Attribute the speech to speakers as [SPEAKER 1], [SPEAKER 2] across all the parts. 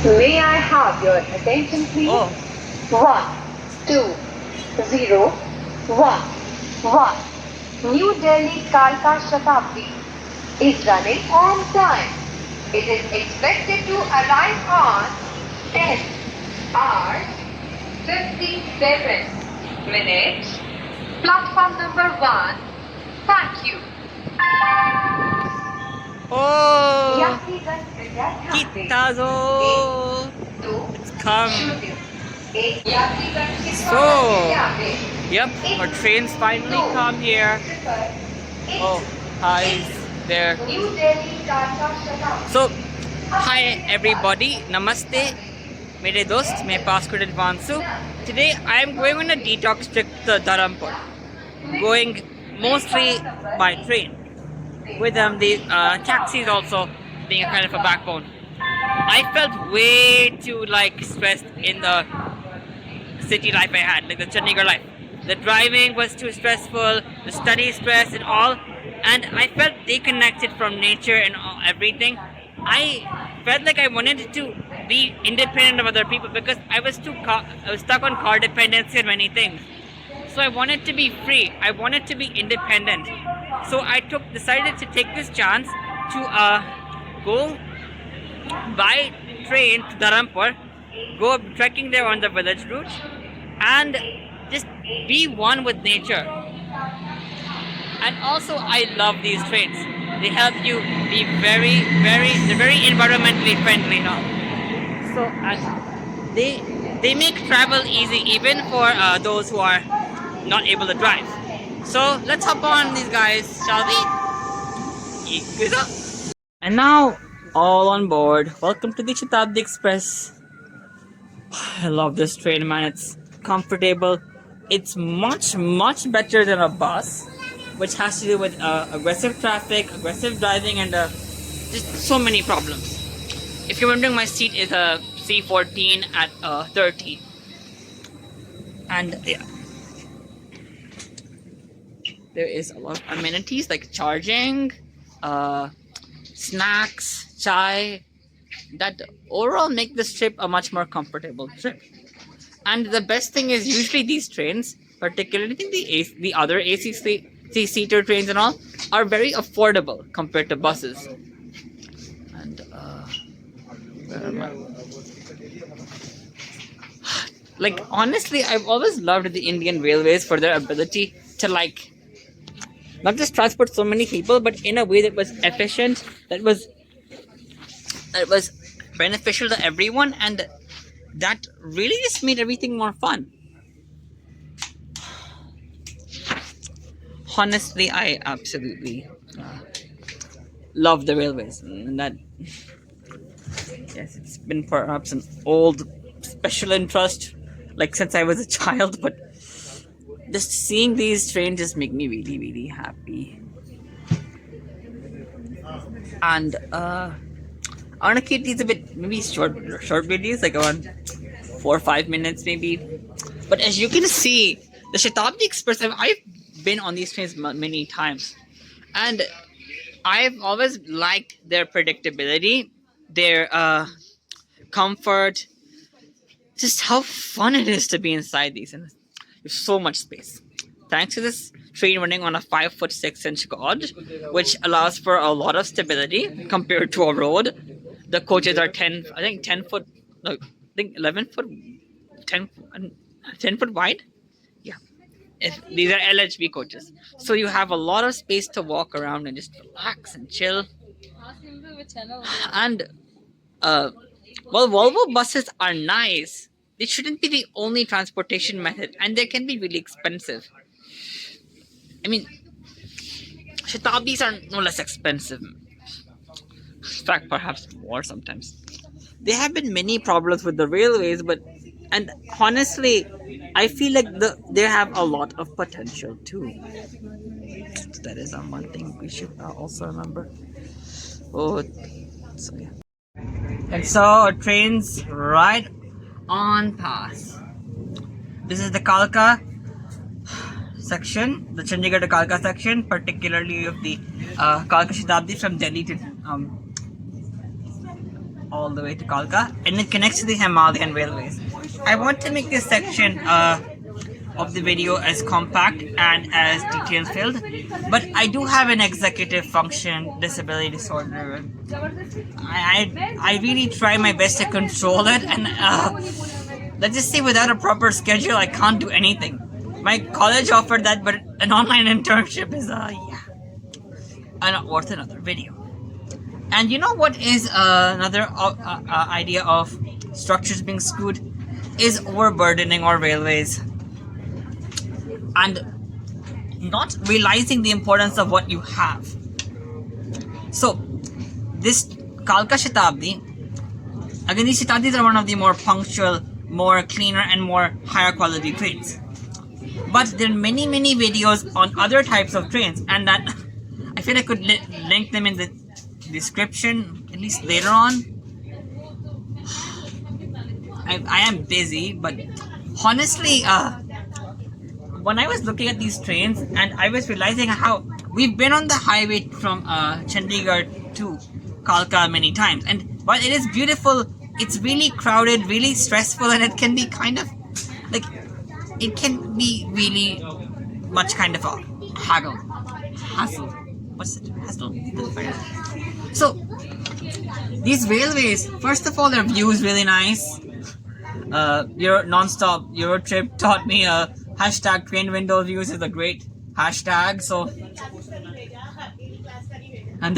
[SPEAKER 1] May I have your attention, please?
[SPEAKER 2] Oh,
[SPEAKER 1] 12011. New Delhi Kalka Shatabdi is running on time. It is expected to arrive on 10 hours 57 minutes. Platform number 1. Thank you.
[SPEAKER 2] oh,
[SPEAKER 1] यात्रीगण कृपया ध्यान दें।
[SPEAKER 2] Kitazo.
[SPEAKER 1] 2
[SPEAKER 2] It's come.
[SPEAKER 1] 0 एक यात्रीगण के
[SPEAKER 2] So,
[SPEAKER 1] स्वागत के
[SPEAKER 2] yep, our trains finally come here. Oh, hi there.
[SPEAKER 1] New Delhi Kalka Shatabdi.
[SPEAKER 2] So, hi everybody, namaste, mere dost, मैं passport advansu. Today I am going on a detox trip to Dharampur, going mostly by train, with the taxis also being a kind of a backbone. I felt way too stressed in the city life I had, like the Chandigarh life. The driving was too stressful, the study stress and all, and I felt disconnected from nature and everything. I felt like I wanted to be independent of other people because I was stuck on car dependency and many things. So I wanted to be free. I wanted to be independent. So I decided to take this chance to go by train to Dharampur, go trekking there on the village route, and just be one with nature. And also, I love these trains. They help you be they're very environmentally friendly now. So they make travel easy even for those who are not able to drive. So let's hop on these guys, shall we? And now, all on board. Welcome to the Shatabdi Express. I love this train, man. It's comfortable. It's much better than a bus, which has to do with aggressive traffic, aggressive driving, and just so many problems. If you're wondering, my seat is a C14 at 30, and yeah, there is a lot of amenities like charging, snacks, chai, that overall make this trip a much more comfortable trip. And the best thing is usually these trains, particularly the other AC seater trains and all, are very affordable compared to buses. And where am I? Like honestly, I've always loved the Indian Railways for their ability to not just transport so many people, but in a way that was efficient, that was beneficial to everyone, and that really just made everything more fun. Honestly, I absolutely love the railways, and that, yes, it's been perhaps an old special interest, like since I was a child, but just seeing these trains just make me really happy. And I want to keep these a bit maybe short videos, like around 4 or 5 minutes maybe. But as you can see, the Shatabdi Express, I've been on these trains many times, and I've always liked their predictability, their comfort, just how fun it is to be inside these, and there's so much space. Thanks to this train running on a 5'6" gauge, which allows for a lot of stability compared to a road. The coaches are 10 foot, no, I think 11 foot, 10 foot wide. Yeah, these are LHB coaches. So you have a lot of space to walk around and just relax and chill. And while Volvo buses are nice, they shouldn't be the only transportation method, and they can be really expensive. I mean, Shatabdis are no less expensive. In fact, perhaps more sometimes. There have been many problems with the railways, and honestly, I feel like they have a lot of potential too. So that is one thing we should also remember. Oh, so yeah. And so our train's right on pass. This is the Kalka section, the Chandigarh to Kalka section, particularly of the Kalka Shatabdi from Delhi to all the way to Kalka, and it connects to the Himalayan railways. I want to make this section of the video as compact and as detail filled, but I do have an executive function disability disorder. I really try my best to control it, and let's just say without a proper schedule, I can't do anything. My college offered that, but an online internship is not worth another video. And you know what is another idea of structures being screwed is overburdening our railways and not realizing the importance of what you have. So this Kalka Shatabdi, again, these Shatabdis are one of the more punctual, more cleaner and more higher quality trains. But there are many videos on other types of trains, and that I feel I could link them in the description at least later on. I am busy, but honestly, when I was looking at these trains and I was realizing how we've been on the highway from Chandigarh to Kalka many times, and while it is beautiful, it's really crowded, really stressful, and it can be kind of like, it can be really much kind of a hassle. What's it? Hassle. So these railways, first of all, their view is really nice. Your non-stop Euro trip taught me hashtag train window views is a great hashtag. So, and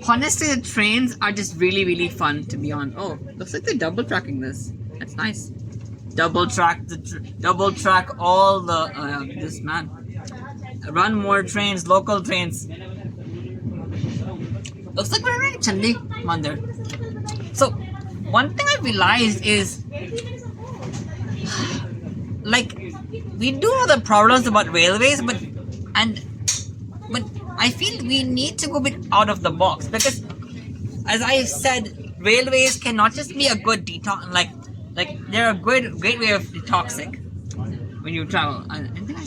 [SPEAKER 2] honestly, the trains are just really fun to be on. Oh, looks like they're double tracking this. That's nice. Double track all the this man. Run more trains, local trains. Looks like we're in Chandigarh. So one thing I realized is, like, we do know the problems about railways, but I feel we need to go a bit out of the box, because as I said, railways cannot just be a good detox, like they're a great way of detoxing when you travel. I think I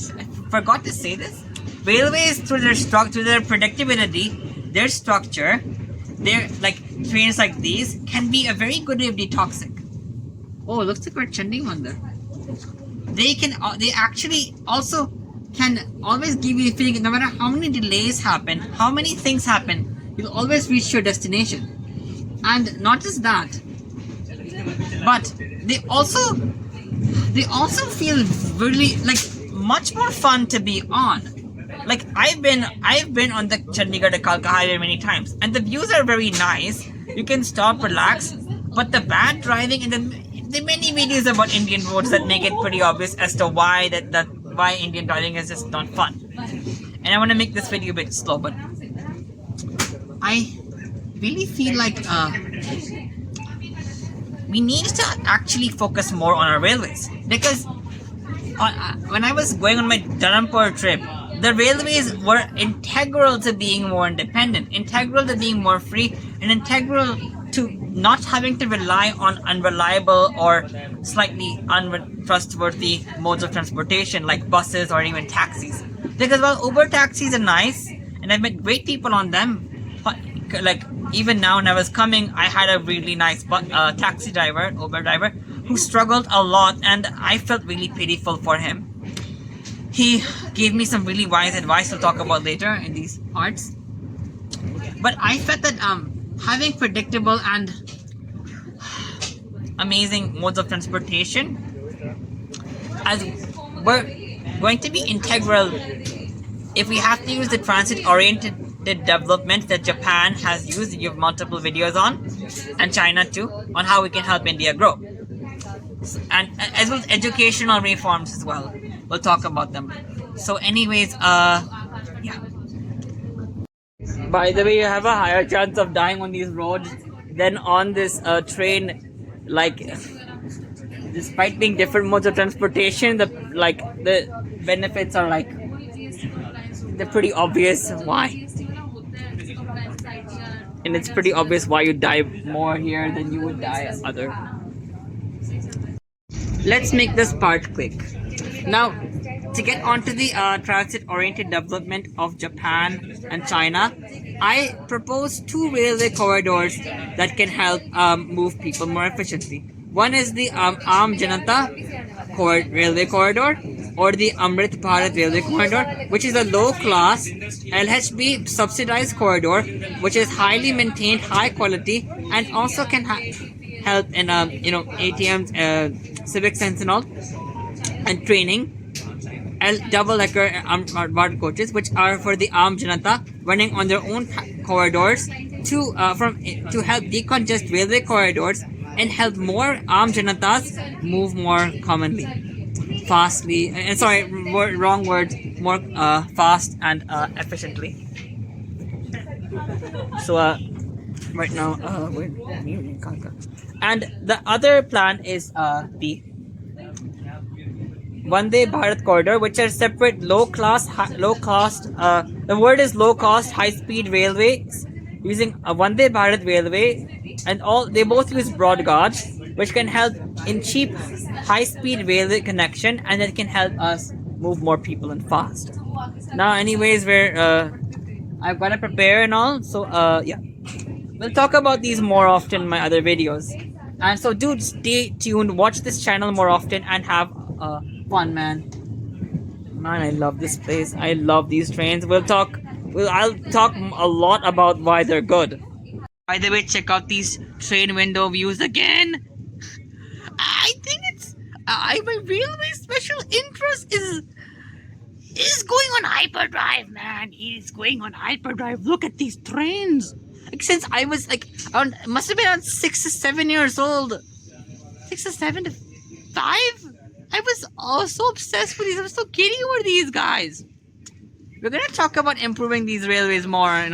[SPEAKER 2] forgot to say this. Railways, through their predictability, their structure, their like trains like these can be a very good way of detoxing. Oh, looks like we're Chandigarh. They actually also can always give you a feeling, no matter how many delays happen, how many things happen, you'll always reach your destination. And not just that, but they also feel really like much more fun to be on. Like I've been on the Chandigarh to Kalka highway many times, and the views are very nice. You can stop, relax, but the bad driving and the many videos about Indian roads that make it pretty obvious as to why why Indian driving is just not fun. And I want to make this video a bit slow, but I really feel like we need to actually focus more on our railways, because when I was going on my Dharampur trip, the railways were integral to being more independent, integral to being more free, and integral to not having to rely on unreliable or slightly untrustworthy modes of transportation like buses or even taxis. Because while Uber taxis are nice, and I've met great people on them, like even now when I was coming, I had a really nice taxi driver, Uber driver, who struggled a lot, and I felt really pitiful for him. He gave me some really wise advice we'll talk about later in these parts. But I felt that having predictable and amazing modes of transportation as were going to be integral if we have to use the transit-oriented development that Japan has used. You have multiple videos on, and China too, on how we can help India grow. And as well as educational reforms as well. We'll talk about them. So anyways, yeah. By the way, you have a higher chance of dying on these roads than on this train. Like, despite being different modes of transportation, the benefits are like, they're pretty obvious why. And it's pretty obvious why you die more here than you would die other. Let's make this part quick. Now, to get onto the transit-oriented development of Japan and China, I propose two railway corridors that can help move people more efficiently. One is the Aam Janata railway corridor, or the Amrit Bharat railway corridor, which is a low-class LHB subsidized corridor, which is highly maintained, high quality, and also can help in ATMs, civic sense and all, and training. Double decker Bharat coaches, which are for the Aam Janata, running on their own corridors to help decongest railway corridors and help more Aam Janatas move more commonly, fastly. And sorry, wrong word. More fast and efficiently. So right now we're in Kalka, and the other plan is the Vande Bharat corridor, which are separate low cost. The word is low cost, high speed railways using a Vande Bharat railway, and all they both use broad gauge, which can help in cheap, high speed railway connection, and it can help us move more people and fast. Now, anyways, I've got to prepare and all, so yeah, we'll talk about these more often in my other videos. And so, dude, stay tuned, watch this channel more often, and have fun, man. Man, I love this place. I love these trains. I'll talk a lot about why they're good. By the way, check out these train window views again. I think it's my railway special interest is going on hyperdrive, man. It is going on hyperdrive. Look at these trains. Like, since I was like must have been around 6 or 7 years old. 6 or 7 to 5. I was so obsessed with these. I was so giddy over these guys. We're gonna talk about improving these railways more,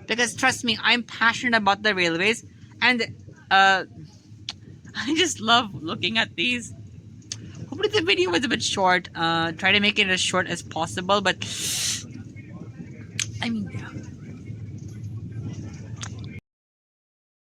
[SPEAKER 2] because trust me, I'm passionate about the railways, and I just love looking at these. Hopefully the video was a bit short. Try to make it as short as possible, but I mean, yeah.